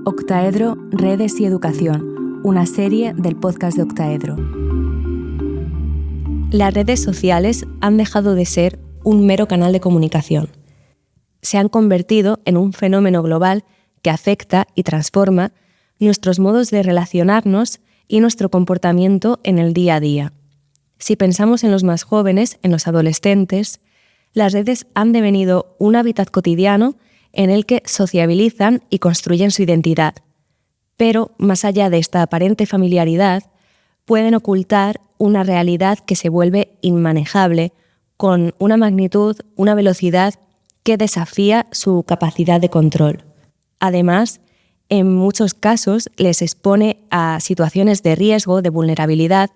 Octaedro, Redes y Educación, una serie del podcast de Octaedro. Las redes sociales han dejado de ser un mero canal de comunicación. Se han convertido en un fenómeno global que afecta y transforma nuestros modos de relacionarnos y nuestro comportamiento en el día a día. Si pensamos en los más jóvenes, en los adolescentes, las redes han devenido un hábitat cotidiano en el que sociabilizan y construyen su identidad. Pero, más allá de esta aparente familiaridad, pueden ocultar una realidad que se vuelve inmanejable, con una magnitud, una velocidad que desafía su capacidad de control. Además, en muchos casos les expone a situaciones de riesgo, de vulnerabilidad,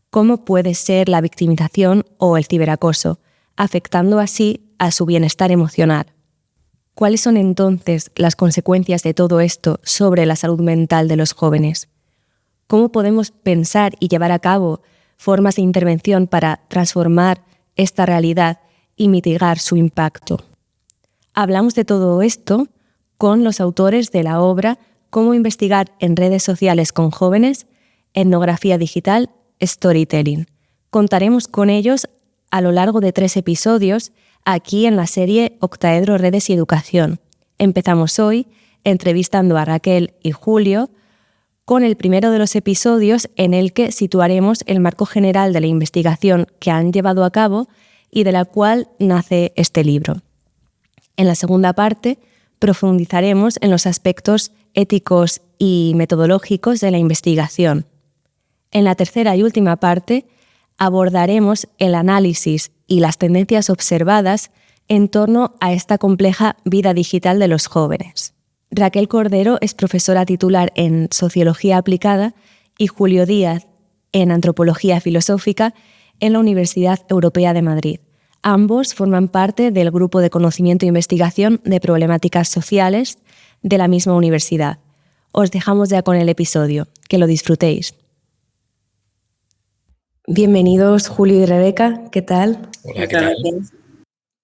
como puede ser la victimización o el ciberacoso, afectando así a su bienestar emocional. ¿Cuáles son entonces las consecuencias de todo esto sobre la salud mental de los jóvenes? ¿Cómo podemos pensar y llevar a cabo formas de intervención para transformar esta realidad y mitigar su impacto? Hablamos de todo esto con los autores de la obra Cómo investigar en redes sociales con jóvenes, etnografía digital, storytelling. Contaremos con ellos a lo largo de 3 episodios aquí en la serie Octaedro, Redes y Educación. Empezamos hoy entrevistando a Raquel y Julio con el primero de los episodios en el que situaremos el marco general de la investigación que han llevado a cabo y de la cual nace este libro. En la segunda parte profundizaremos en los aspectos éticos y metodológicos de la investigación. En la tercera y última parte abordaremos el análisis y las tendencias observadas en torno a esta compleja vida digital de los jóvenes. Raquel Cordero es profesora titular en Sociología Aplicada y Julio Díaz en Antropología Filosófica en la Universidad Europea de Madrid. Ambos forman parte del Grupo de Conocimiento e Investigación de Problemáticas Sociales de la misma universidad. Os dejamos ya con el episodio. Que lo disfrutéis. Bienvenidos Julio y Rebeca, ¿qué tal? Hola, ¿qué tal?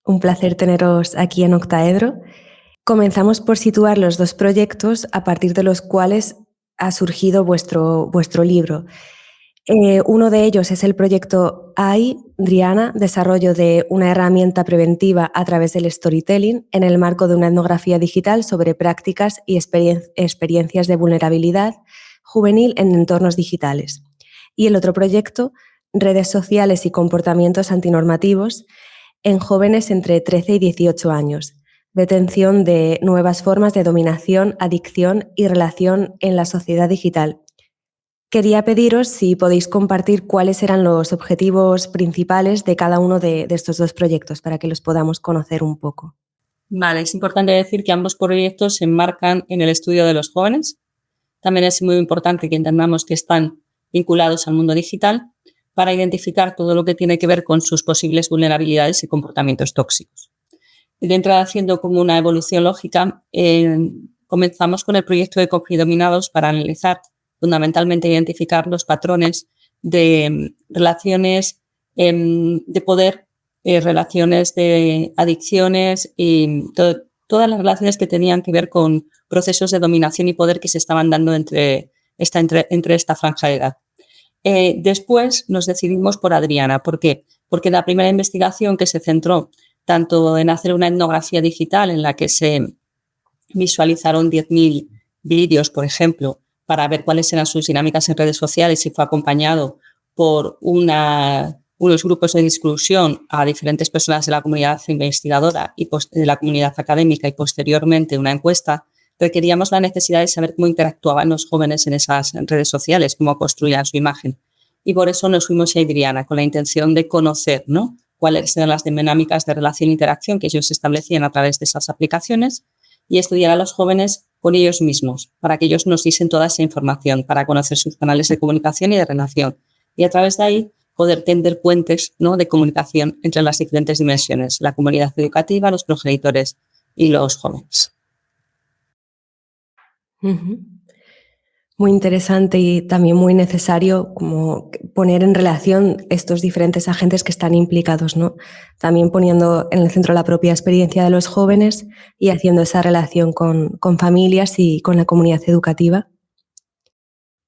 Un placer teneros aquí en Octaedro. Comenzamos por situar los 2 proyectos a partir de los cuales ha surgido vuestro libro. Uno de ellos es el proyecto AI, Driana, desarrollo de una herramienta preventiva a través del storytelling en el marco de una etnografía digital sobre prácticas y experiencias de vulnerabilidad juvenil en entornos digitales. Y el otro proyecto, redes sociales y comportamientos antinormativos en jóvenes entre 13 y 18 años, detención de nuevas formas de dominación, adicción y relación en la sociedad digital. Quería pediros si podéis compartir cuáles eran los objetivos principales de cada uno de estos 2 proyectos para que los podamos conocer un poco. Vale, es importante decir que ambos proyectos se enmarcan en el estudio de los jóvenes. También es muy importante que entendamos que están vinculados al mundo digital para identificar todo lo que tiene que ver con sus posibles vulnerabilidades y comportamientos tóxicos. Y dentro de haciendo como una evolución lógica, comenzamos con el proyecto de Cocridominados para analizar, fundamentalmente identificar los patrones de relaciones de poder, relaciones de adicciones y todas las relaciones que tenían que ver con procesos de dominación y poder que se estaban dando entre esta franja de edad. Después nos decidimos por Adriana. ¿Por qué? Porque la primera investigación que se centró tanto en hacer una etnografía digital en la que se visualizaron 10.000 vídeos, por ejemplo, para ver cuáles eran sus dinámicas en redes sociales y fue acompañado por unos grupos de discusión a diferentes personas de la comunidad investigadora y de la comunidad académica y posteriormente una encuesta, requeríamos la necesidad de saber cómo interactuaban los jóvenes en esas redes sociales, cómo construían su imagen. Y por eso nos fuimos a Adriana con la intención de conocer, ¿no?, cuáles eran las dinámicas de relación e interacción que ellos establecían a través de esas aplicaciones y estudiar a los jóvenes con ellos mismos, para que ellos nos diesen toda esa información, para conocer sus canales de comunicación y de relación. Y a través de ahí poder tender puentes, ¿no?, de comunicación entre las diferentes dimensiones, la comunidad educativa, los progenitores y los jóvenes. Muy interesante y también muy necesario como poner en relación estos diferentes agentes que están implicados, ¿no? También poniendo en el centro la propia experiencia de los jóvenes y haciendo esa relación con familias y con la comunidad educativa.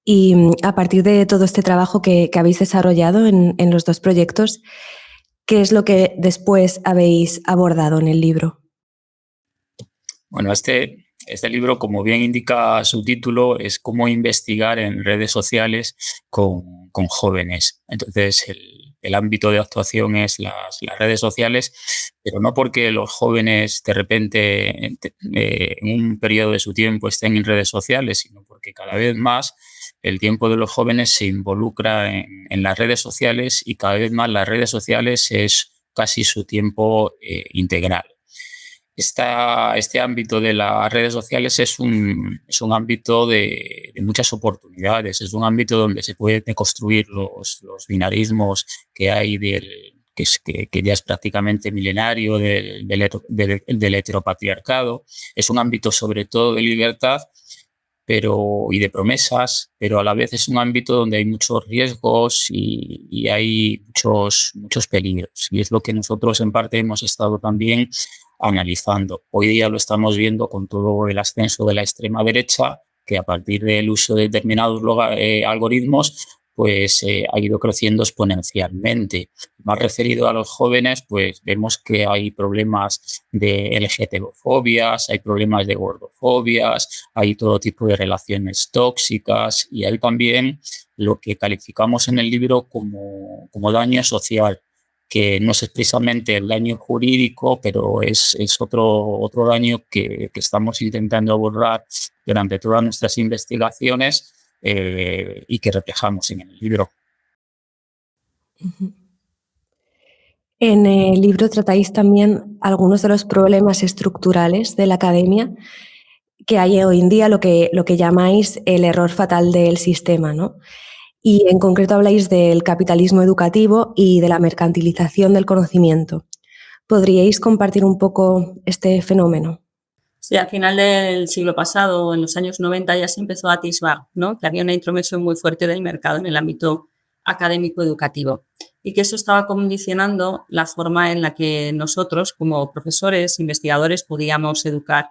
Y a partir de todo este trabajo que habéis desarrollado en los dos proyectos, ¿qué es lo que después habéis abordado en el libro? Bueno, este libro, como bien indica su título, es cómo investigar en redes sociales con jóvenes. Entonces, el ámbito de actuación es las redes sociales, pero no porque los jóvenes de repente en un periodo de su tiempo estén en redes sociales, sino porque cada vez más el tiempo de los jóvenes se involucra en las redes sociales y cada vez más las redes sociales es casi su tiempo integral. Este ámbito de las redes sociales es un ámbito de muchas oportunidades, es un ámbito donde se pueden construir los binarismos que hay que ya es prácticamente milenario del heteropatriarcado. Es un ámbito sobre todo de libertad y de promesas, pero a la vez es un ámbito donde hay muchos riesgos y hay muchos peligros. Y es lo que nosotros en parte hemos estado también analizando. Hoy día lo estamos viendo con todo el ascenso de la extrema derecha, que a partir del uso de determinados algoritmos pues ha ido creciendo exponencialmente. Más referido a los jóvenes, pues vemos que hay problemas de LGTB-fobias, hay problemas de gordofobias, hay todo tipo de relaciones tóxicas y hay también lo que calificamos en el libro como daño social, que no es precisamente el daño jurídico, pero es otro daño que estamos intentando abordar durante todas nuestras investigaciones y que reflejamos en el libro. En el libro tratáis también algunos de los problemas estructurales de la academia que hay hoy en día, lo que llamáis el error fatal del sistema, ¿no? Y en concreto habláis del capitalismo educativo y de la mercantilización del conocimiento. ¿Podríais compartir un poco este fenómeno? Sí, al final del siglo pasado, en los años 90, ya se empezó a atisbar, ¿no?, que había una intromisión muy fuerte del mercado en el ámbito académico educativo y que eso estaba condicionando la forma en la que nosotros, como profesores, investigadores, podíamos educar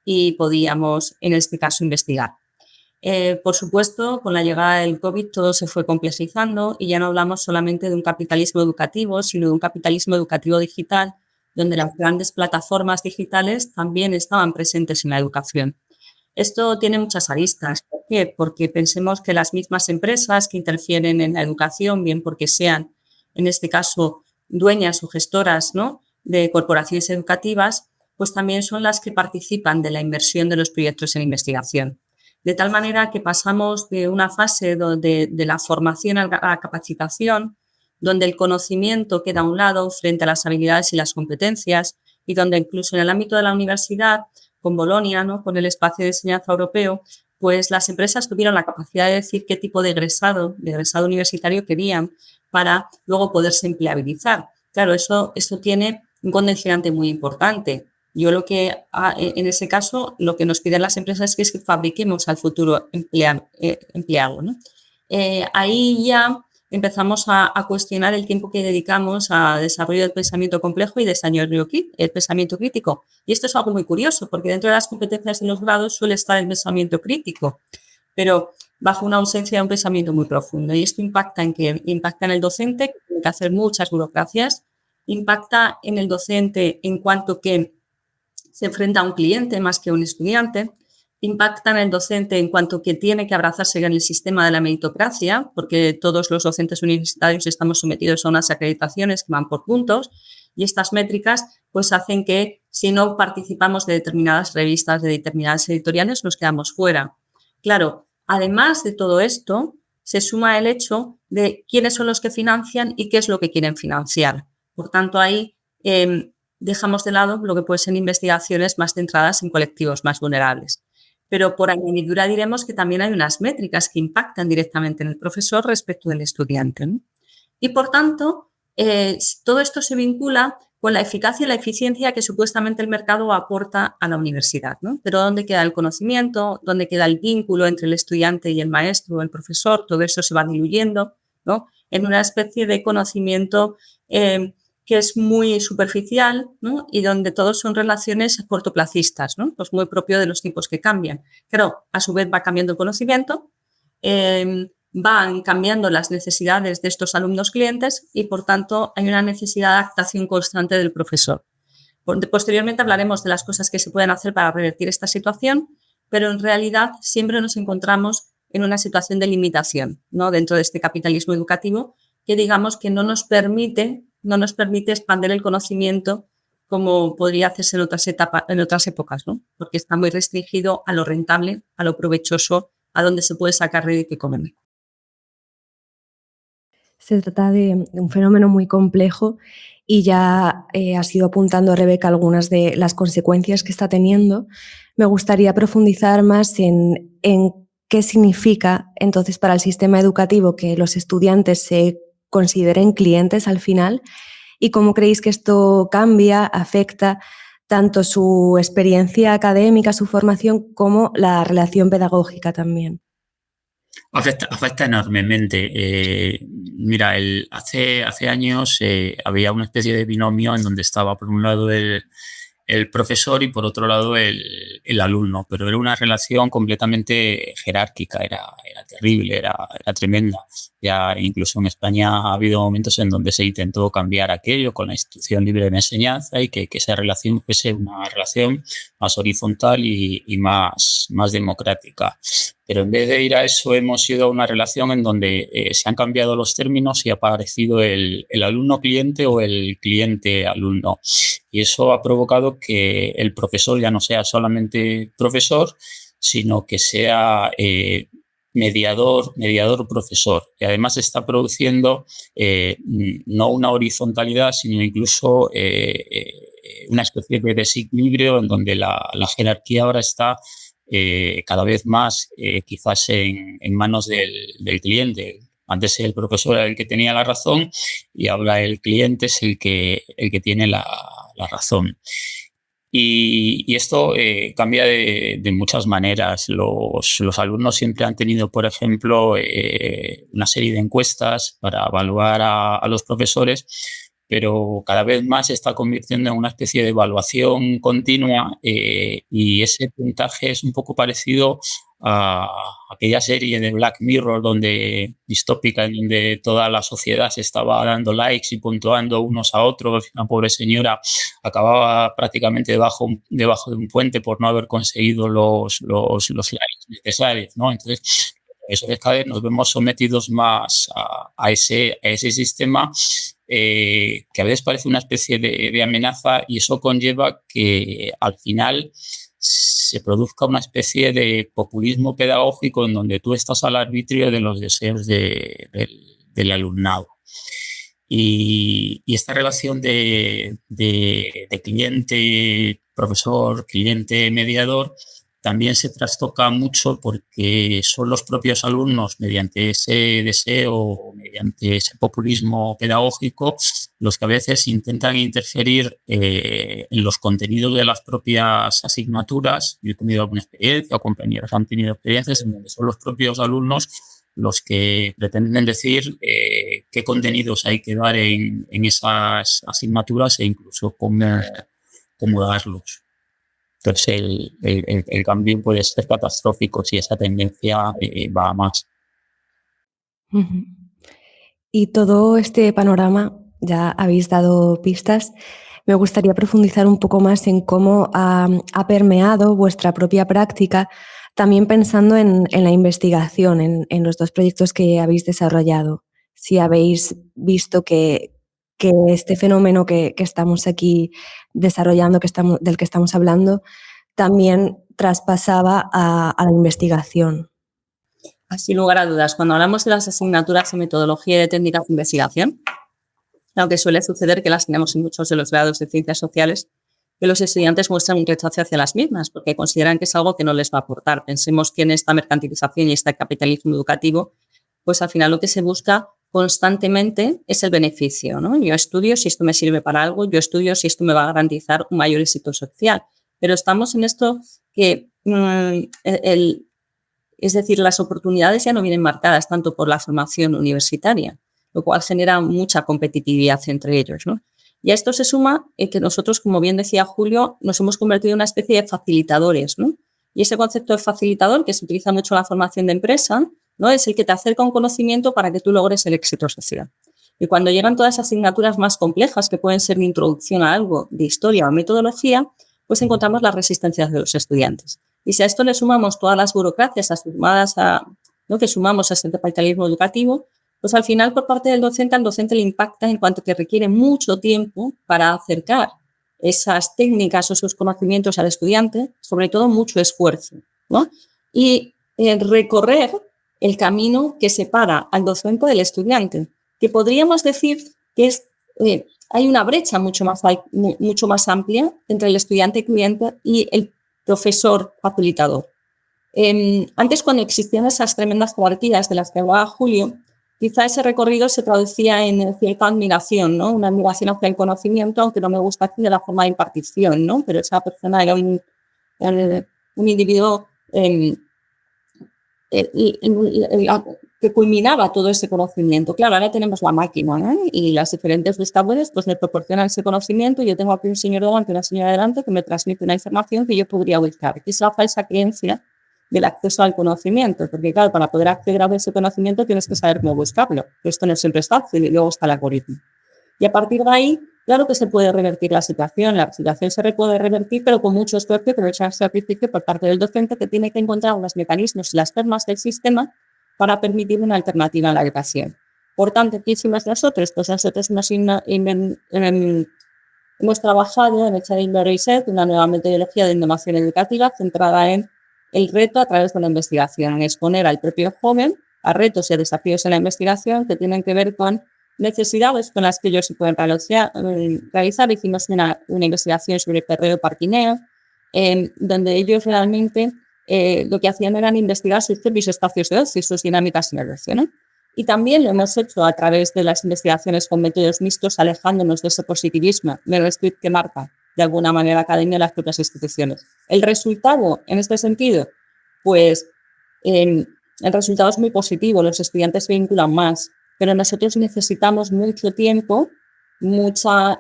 y podíamos, en este caso, investigar. Por supuesto, con la llegada del COVID todo se fue complejizando y ya no hablamos solamente de un capitalismo educativo, sino de un capitalismo educativo digital, donde las grandes plataformas digitales también estaban presentes en la educación. Esto tiene muchas aristas. ¿Por qué? Porque pensemos que las mismas empresas que interfieren en la educación, bien porque sean, en este caso, dueñas o gestoras, ¿no?, de corporaciones educativas, pues también son las que participan de la inversión de los proyectos en investigación. De tal manera que pasamos de una fase de la formación a la capacitación, donde el conocimiento queda a un lado frente a las habilidades y las competencias, y donde incluso en el ámbito de la universidad, con Bolonia, ¿no?, con el espacio de enseñanza europeo, pues las empresas tuvieron la capacidad de decir qué tipo de egresado universitario querían para luego poderse empleabilizar. Claro, eso tiene un condicionante muy importante. Yo en ese caso, lo que nos piden las empresas es que fabriquemos al futuro empleado, ¿no? Ahí ya empezamos a cuestionar el tiempo que dedicamos a desarrollo del pensamiento complejo y desarrollo el pensamiento crítico. Y esto es algo muy curioso, porque dentro de las competencias de los grados suele estar el pensamiento crítico, pero bajo una ausencia de un pensamiento muy profundo. Y esto impacta en el docente, que tiene que hacer muchas burocracias, impacta en el docente en cuanto que se enfrenta a un cliente más que a un estudiante, impacta en el docente en cuanto que tiene que abrazarse en el sistema de la meritocracia, porque todos los docentes universitarios estamos sometidos a unas acreditaciones que van por puntos, y estas métricas pues hacen que si no participamos de determinadas revistas, de determinadas editoriales, nos quedamos fuera. Claro, además de todo esto, se suma el hecho de quiénes son los que financian y qué es lo que quieren financiar. Por tanto, ahí dejamos de lado lo que pueden ser investigaciones más centradas en colectivos más vulnerables. Pero por añadidura diremos que también hay unas métricas que impactan directamente en el profesor respecto del estudiante, ¿no? Y por tanto, todo esto se vincula con la eficacia y la eficiencia que supuestamente el mercado aporta a la universidad, ¿no? Pero ¿dónde queda el conocimiento? ¿Dónde queda el vínculo entre el estudiante y el maestro o el profesor? Todo eso se va diluyendo, ¿no? En una especie de conocimiento que es muy superficial, ¿no? Y donde todos son relaciones cortoplacistas, ¿no? Pues muy propio de los tiempos que cambian. Pero a su vez va cambiando el conocimiento, van cambiando las necesidades de estos alumnos clientes y, por tanto, hay una necesidad de adaptación constante del profesor. Posteriormente hablaremos de las cosas que se pueden hacer para revertir esta situación, pero en realidad siempre nos encontramos en una situación de limitación, ¿no? Dentro de este capitalismo educativo que digamos que no nos permite expandir el conocimiento como podría hacerse en otras épocas, ¿no? Porque está muy restringido a lo rentable, a lo provechoso, a donde se puede sacar rédito económico. Se trata de un fenómeno muy complejo y ya has ido apuntando, Rebeca, algunas de las consecuencias que está teniendo. Me gustaría profundizar más en qué significa entonces para el sistema educativo que los estudiantes se consideren clientes al final y cómo creéis que esto cambia, afecta tanto su experiencia académica, su formación, como la relación pedagógica también. Afecta enormemente. Mira, hace años había una especie de binomio en donde estaba por un lado el profesor y por otro lado el alumno, pero era una relación completamente jerárquica, era terrible, era tremenda. Ya incluso en España ha habido momentos en donde se intentó cambiar aquello con la Instrucción Libre de Enseñanza y que esa relación fuese una relación más horizontal y más democrática. Pero en vez de ir a eso, hemos ido a una relación en donde se han cambiado los términos y ha aparecido el alumno-cliente o el cliente-alumno. Y eso ha provocado que el profesor ya no sea solamente profesor, sino que sea mediador-profesor. Y además está produciendo no una horizontalidad, sino incluso una especie de desequilibrio en donde la jerarquía ahora está cada vez más quizás en manos del cliente. Antes el profesor era el que tenía la razón y ahora el cliente es el que tiene la razón. Y esto cambia de muchas maneras. Los alumnos siempre han tenido, por ejemplo, una serie de encuestas para evaluar a los profesores, pero cada vez más se está convirtiendo en una especie de evaluación continua y ese puntaje es un poco parecido a aquella serie de Black Mirror distópica, en donde toda la sociedad se estaba dando likes y puntuando unos a otros. Una pobre señora acababa prácticamente debajo de un puente por no haber conseguido los likes necesarios, ¿no? Entonces, eso es cada vez nos vemos sometidos más a ese sistema que a veces parece una especie de amenaza, y eso conlleva que al final se produzca una especie de populismo pedagógico en donde tú estás al arbitrio de los deseos del alumnado. Y esta relación de cliente, profesor, cliente, mediador, también se trastoca mucho porque son los propios alumnos, mediante ese deseo, mediante ese populismo pedagógico, los que a veces intentan interferir en los contenidos de las propias asignaturas. Yo he tenido alguna experiencia, o compañeros han tenido experiencias en donde son los propios alumnos los que pretenden decir qué contenidos hay que dar en esas asignaturas e incluso cómo darlos. Entonces, el cambio puede ser catastrófico si esa tendencia va a más. Uh-huh. Y todo este panorama, ya habéis dado pistas, me gustaría profundizar un poco más en cómo ha permeado vuestra propia práctica, también pensando en la investigación, en los dos proyectos que habéis desarrollado. Si habéis visto que este fenómeno que estamos aquí desarrollando, del que estamos hablando, también traspasaba a la investigación. Sin lugar a dudas, cuando hablamos de las asignaturas en metodología y de técnicas de investigación, aunque suele suceder que las tenemos en muchos de los grados de ciencias sociales, que los estudiantes muestran un rechazo hacia las mismas porque consideran que es algo que no les va a aportar. Pensemos que en esta mercantilización y este capitalismo educativo, pues al final lo que se busca constantemente es el beneficio, ¿no? Yo estudio si esto me sirve para algo, yo estudio si esto me va a garantizar un mayor éxito social. Pero estamos en esto que, es decir, las oportunidades ya no vienen marcadas tanto por la formación universitaria, lo cual genera mucha competitividad entre ellos, ¿no? Y a esto se suma que nosotros, como bien decía Julio, nos hemos convertido en una especie de facilitadores, ¿no? Y ese concepto de facilitador, que se utiliza mucho en la formación de empresa, ¿no? Es el que te acerca un conocimiento para que tú logres el éxito social. Y cuando llegan todas esas asignaturas más complejas, que pueden ser de introducción a algo, de historia o metodología, pues encontramos las resistencias de los estudiantes. Y si a esto le sumamos todas las burocracias asumadas ¿no? que sumamos a este capitalismo educativo, pues al final por parte del docente, al docente le impacta en cuanto que requiere mucho tiempo para acercar esas técnicas o esos conocimientos al estudiante, sobre todo mucho esfuerzo, ¿no? Y recorrer el camino que separa al docente del estudiante, que podríamos decir que es, hay una brecha mucho más amplia entre el estudiante-cliente y el profesor facilitador. Antes, cuando existían esas tremendas jerarquías de las que hablaba Julio, quizá ese recorrido se traducía en cierta admiración, ¿no? Una admiración hacia el conocimiento, aunque no me gusta aquí de la forma de impartición, ¿no? Pero esa persona era un individuo que culminaba todo ese conocimiento. Claro, ahora tenemos la máquina, ¿no? Y las diferentes buscadores pues me proporcionan ese conocimiento y yo tengo aquí un señor delante, una señora delante que me transmite una información que yo podría buscar, que es la falsa creencia del acceso al conocimiento, porque claro, para poder acceder a ese conocimiento tienes que saber cómo buscarlo, esto no siempre es fácil y luego está el algoritmo. Y a partir de ahí, claro que se puede revertir la situación se puede revertir, pero con mucho esfuerzo, pero mucho sacrificio por parte del docente, que tiene que encontrar los mecanismos y las formas del sistema para permitir una alternativa a la educación. Por tanto, ¿qué hicimos nosotros? Pues nosotros hemos trabajado en Child Reset, una nueva metodología de innovación educativa centrada en el reto a través de la investigación, en exponer al propio joven a retos y a desafíos en la investigación que tienen que ver con necesidades con las que ellos se pueden realizar. Hicimos una investigación sobre perreo parquineo, donde ellos realmente lo que hacían era investigar sus propios espacios de ocio y sus dinámicas de negocio, ¿no? Y también lo hemos hecho a través de las investigaciones con métodos mixtos, alejándonos de ese positivismo, del script que marca de alguna manera la academia y las propias instituciones. El resultado, en este sentido, pues el resultado es muy positivo, los estudiantes se vinculan más, pero nosotros necesitamos mucho tiempo, mucha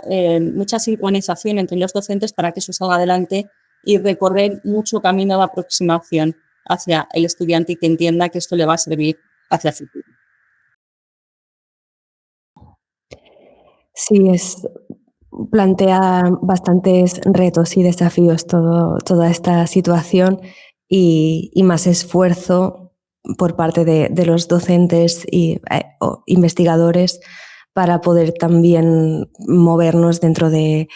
sincronización entre los docentes para que eso salga adelante y recorrer mucho camino de aproximación hacia el estudiante y que entienda que esto le va a servir hacia el futuro. Sí, plantea bastantes retos y desafíos toda esta situación y más esfuerzo por parte de los docentes o investigadores para poder también movernos dentro de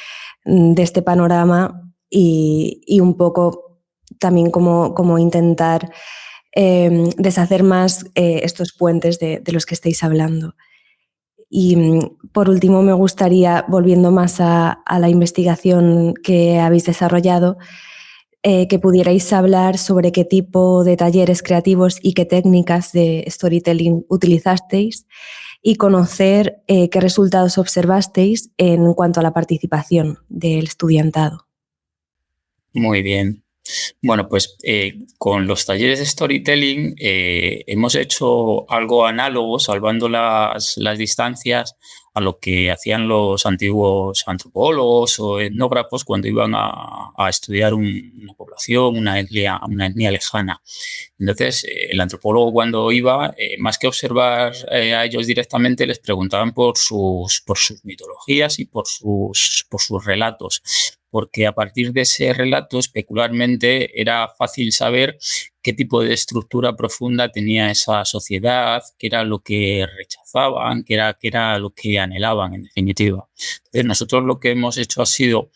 este panorama y un poco también como intentar deshacer más estos puentes de los que estáis hablando. Y por último, me gustaría, volviendo más a la investigación que habéis desarrollado, que pudierais hablar sobre qué tipo de talleres creativos y qué técnicas de storytelling utilizasteis y conocer qué resultados observasteis en cuanto a la participación del estudiantado. Muy bien. Bueno, pues con los talleres de storytelling hemos hecho algo análogo, salvando las distancias, a lo que hacían los antiguos antropólogos o etnógrafos cuando iban a estudiar una población, una etnia lejana. Entonces, el antropólogo cuando iba, más que observar a ellos directamente, les preguntaban por sus mitologías y por sus relatos, porque a partir de ese relato especularmente era fácil saber qué tipo de estructura profunda tenía esa sociedad, qué era lo que rechazaban, qué era lo que anhelaban, en definitiva. Entonces, nosotros lo que hemos hecho ha sido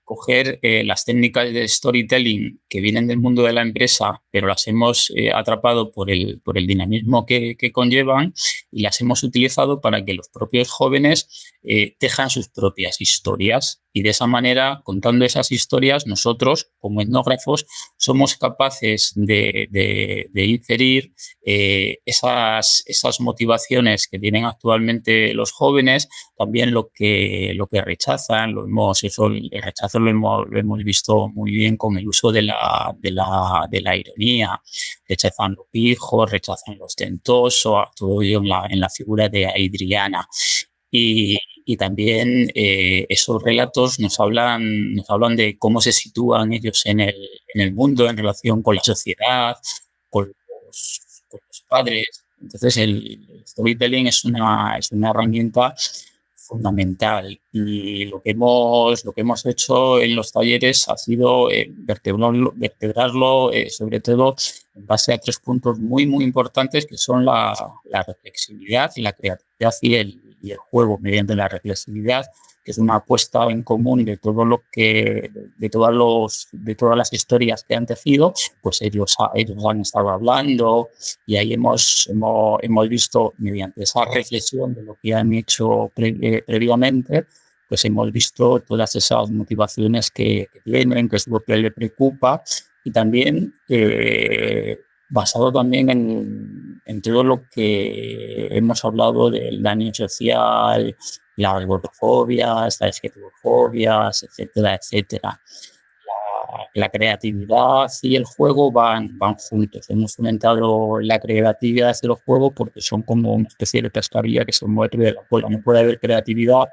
coger las técnicas de storytelling que vienen del mundo de la empresa, pero las hemos atrapado por el dinamismo que conllevan y las hemos utilizado para que los propios jóvenes tejan sus propias historias. Y de esa manera, contando esas historias, nosotros, como etnógrafos, somos capaces capaces de inferir esas motivaciones que tienen actualmente los jóvenes, también lo que rechazan. El rechazo lo hemos visto muy bien con el uso de la ironía. Rechazan los pijos, rechazan los tentosos, todo ello en la figura de Adriana. Y también esos relatos nos hablan de cómo se sitúan ellos en el mundo en relación con la sociedad, con los padres. Entonces el storytelling es una herramienta fundamental, y lo que hemos hecho en los talleres ha sido vertebrarlo sobre todo en base a 3 puntos muy importantes, que son la reflexividad, la creatividad y el juego mediante la reflexividad, que es una apuesta en común de todas las historias que han tejido, pues ellos han estado hablando, y ahí hemos visto, mediante esa reflexión de lo que han hecho previamente, pues hemos visto todas esas motivaciones que tienen, que es lo que les preocupa, y también basado también en todo lo que hemos hablado del daño social, las gordofobias, las esquetofobias, etcétera, etcétera. La creatividad y el juego van juntos. Hemos fomentado la creatividad y el juego porque son como una especie de pescadilla que se mueve de la cola. No puede haber creatividad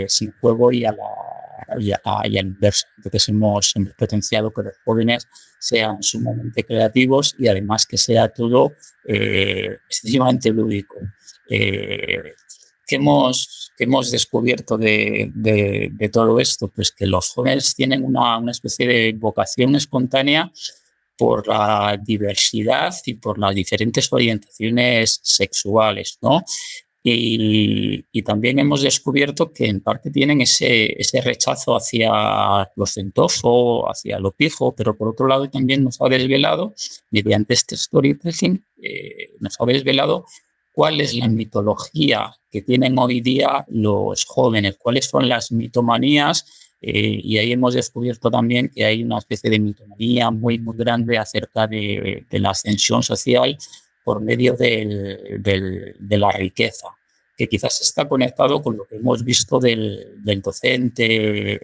sin juego y al inverso. Entonces hemos potenciado que los jóvenes sean sumamente creativos y además que sea todo excesivamente lúdico. ¿Qué hemos descubierto de todo esto? Pues que los jóvenes tienen una especie de vocación espontánea por la diversidad y por las diferentes orientaciones sexuales, ¿no? Y también hemos descubierto que en parte tienen ese rechazo hacia lo ostentoso, hacia lo pijo, pero por otro lado también nos ha desvelado, mediante este storytelling, cuál es la mitología que tienen hoy día los jóvenes, cuáles son las mitomanías, y ahí hemos descubierto también que hay una especie de mitomanía muy grande acerca de la ascensión social por medio de la riqueza, que quizás está conectado con lo que hemos visto del docente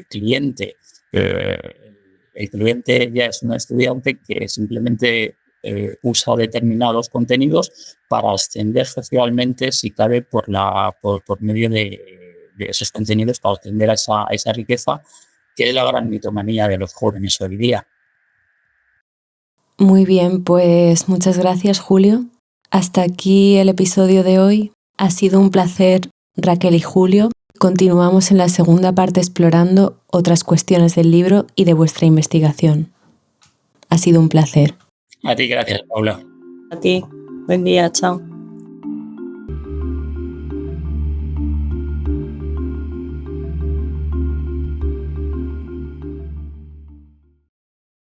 cliente. El cliente ya es un estudiante que simplemente usa determinados contenidos para ascender socialmente, si cabe, por medio de esos contenidos, para ascender a esa riqueza, que es la gran mitomanía de los jóvenes hoy día. Muy bien, pues muchas gracias, Julio. Hasta aquí el episodio de hoy. Ha sido un placer, Raquel y Julio. Continuamos en la segunda parte explorando otras cuestiones del libro y de vuestra investigación. Ha sido un placer. A ti, gracias, Paula. A ti. Buen día, chao.